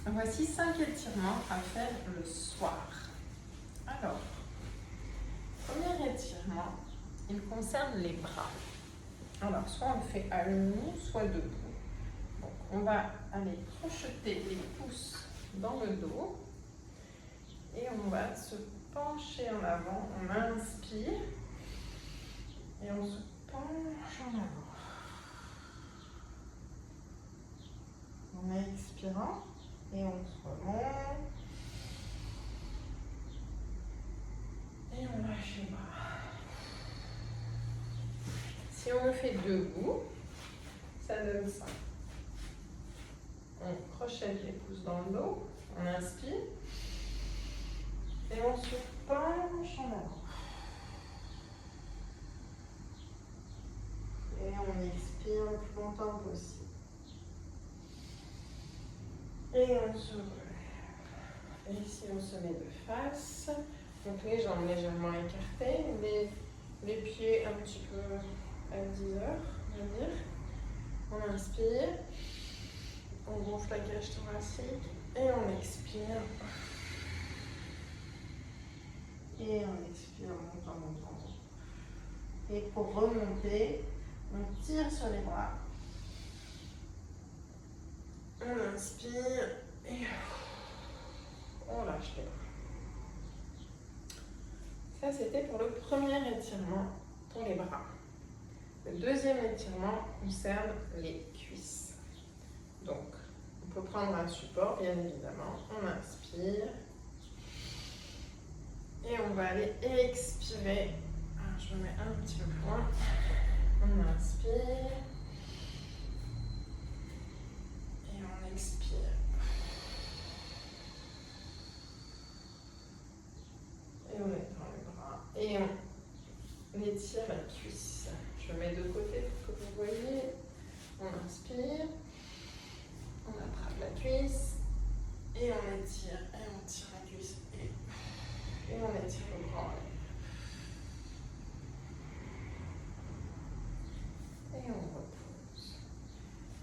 Voici 5 étirements à faire le soir. Alors, premier étirement, il concerne les bras. Alors, soit on le fait à genoux, soit debout. Donc, on va aller crocheter les pouces dans le dos et on va se pencher en avant. On inspire et on se penche en avant. En expirant et on se remonte et on lâche les bras. Si on le fait debout, ça donne ça. On crochette les pouces dans le dos, on inspire et on se penche en avant. Et on expire le plus longtemps possible. Et on se relève. Et ici, on se met de face. Donc les jambes légèrement écartées, les pieds un petit peu à 10 heures, on va dire. On inspire, on gonfle la cage thoracique et on expire. Et on expire, montant. Et pour remonter, on tire sur les bras. On inspire et on lâche les bras. Ça, c'était pour le premier étirement pour les bras. Le deuxième étirement concerne les cuisses. Donc, on peut prendre un support, bien évidemment. On inspire. Et on va aller expirer. Alors, je me mets un petit peu plus loin. On inspire. Et on expire. Et on étend les bras. Et on étire la cuisse. Je mets de côté pour que vous voyez. On inspire. On attrape la cuisse. Et on étire. Et on tire la cuisse. Et on étire le bras en l'air. Et on repose.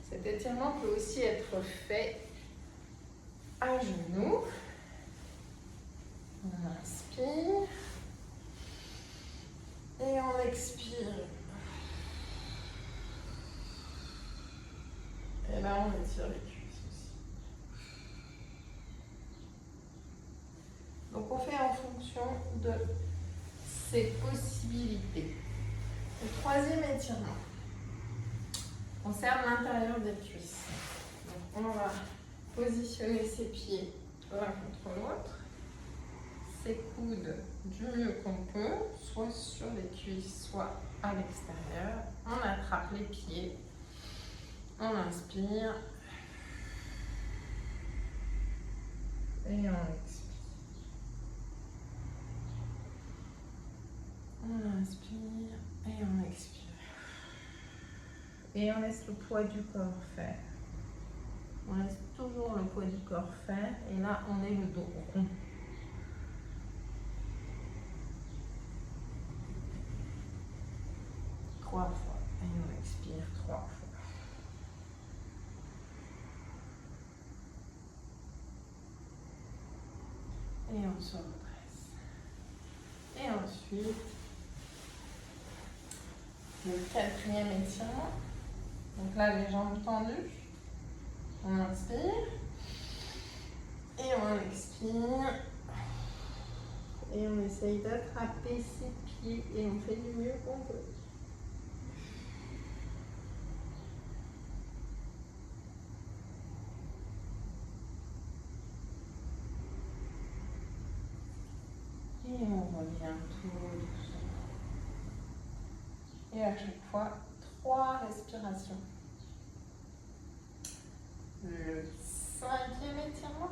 Cet étirement peut aussi être fait à genoux. On inspire. Et on expire. Et là, on étire les cuisses aussi. Donc, on fait en fonction de ses possibilités. Le troisième étirement concerne l'intérieur des cuisses. Donc, on va positionner ses pieds l'un contre l'autre, ses coudes du mieux qu'on peut, soit sur les cuisses, soit à l'extérieur. On attrape les pieds, on inspire et on expire. On inspire et on expire. Et on laisse le poids du corps faire. On laisse toujours le poids du corps faire. Et là, on est le dos rond. Trois fois. Et on expire 3 fois. Et on se redresse. Et ensuite, le quatrième étirement. Donc là, les jambes tendues. On inspire. Et on expire. Et on essaye d'attraper ses pieds. Et on fait du mieux qu'on peut. Et on revient tout doucement. Et à chaque fois, 3 respirations. Le cinquième étirement.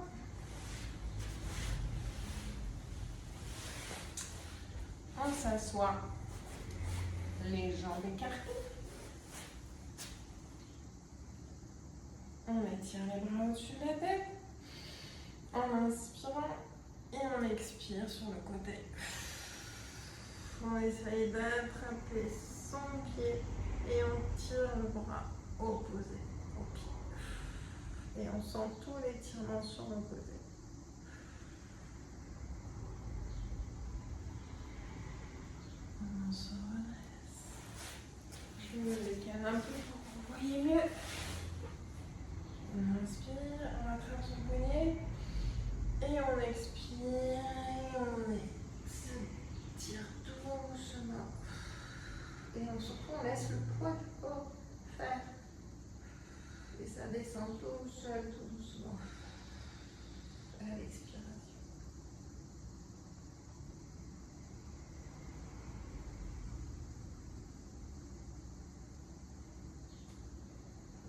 On s'assoit, les jambes écartées. On étire les bras au-dessus de la tête. En inspirant et on expire sur le côté. On essaye d'attraper son pied et on tire le bras opposé au pied. Et on sent tout l'étirement sur nos côtés. On se redresse. Je me décale un peu pour que vous voyez mieux. On inspire, on rattrape son poignet. Et on expire, et on s'étire doucement. Et surtout, on laisse le poids du corps faire. Et ça descend tout seul, tout doucement. À l'expiration.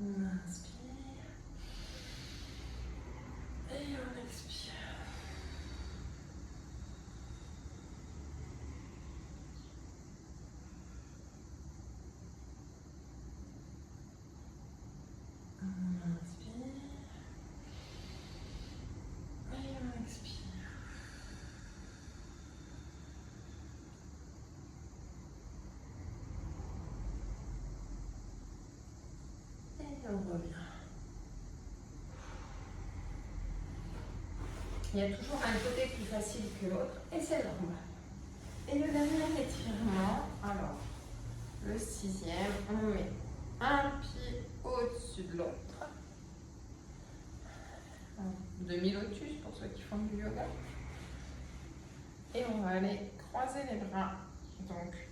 On inspire. Et on expire. On inspire. Et on expire. Et on revient. Il y a toujours un côté plus facile que l'autre et c'est normal. Et le dernier étirement, alors le 6e, on met un pied au-dessus de l'autre. Demi-lotus pour ceux qui font du yoga. Et on va aller croiser les bras. Donc,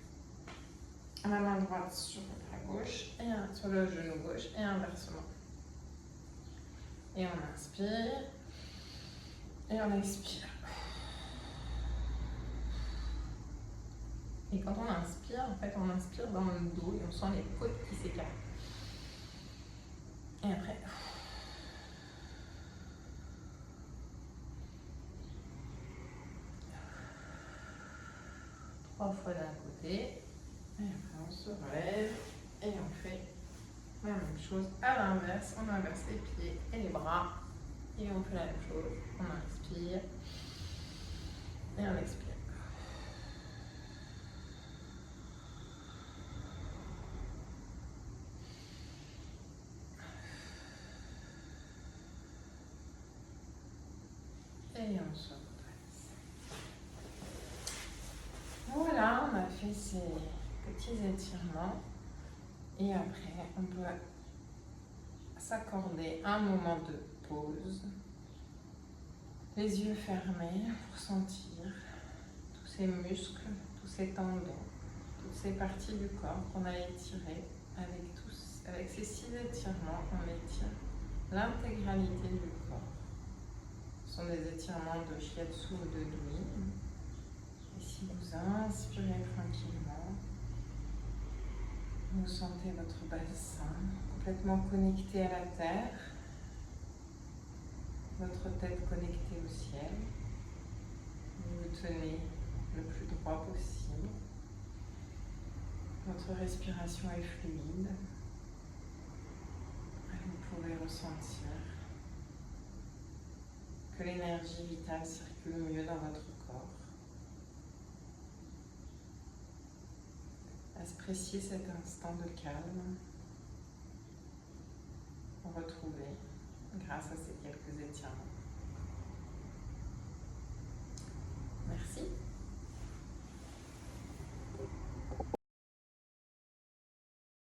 la main droite sur le bras gauche et sur le genou gauche et inversement. Et on inspire. Et on expire. Et quand on inspire, en fait, on inspire dans le dos et on sent les côtes qui s'écartent. Et après, 3 fois d'un côté. Et après, on se relève et on fait la même chose à l'inverse. On inverse les pieds et les bras. Et on fait la même chose. On inspire et on expire. Et on se redresse. Voilà, on a fait ces petits étirements. Et après, on peut s'accorder un moment de pause. Les yeux fermés pour sentir tous ces muscles, tous ces tendons, toutes ces parties du corps qu'on a étirées. Avec ces 6 étirements, on étire l'intégralité du corps. Ce sont des étirements de shiatsu ou de dui. Et si vous inspirez tranquillement, vous sentez votre bassin complètement connecté à la terre, votre tête connectée au ciel. Vous vous tenez le plus droit possible. Votre respiration est fluide. Vous pouvez ressentir que l'énergie vitale circule mieux dans votre corps. Appréciez cet instant de calme retrouvé grâce à ces quelques étirements.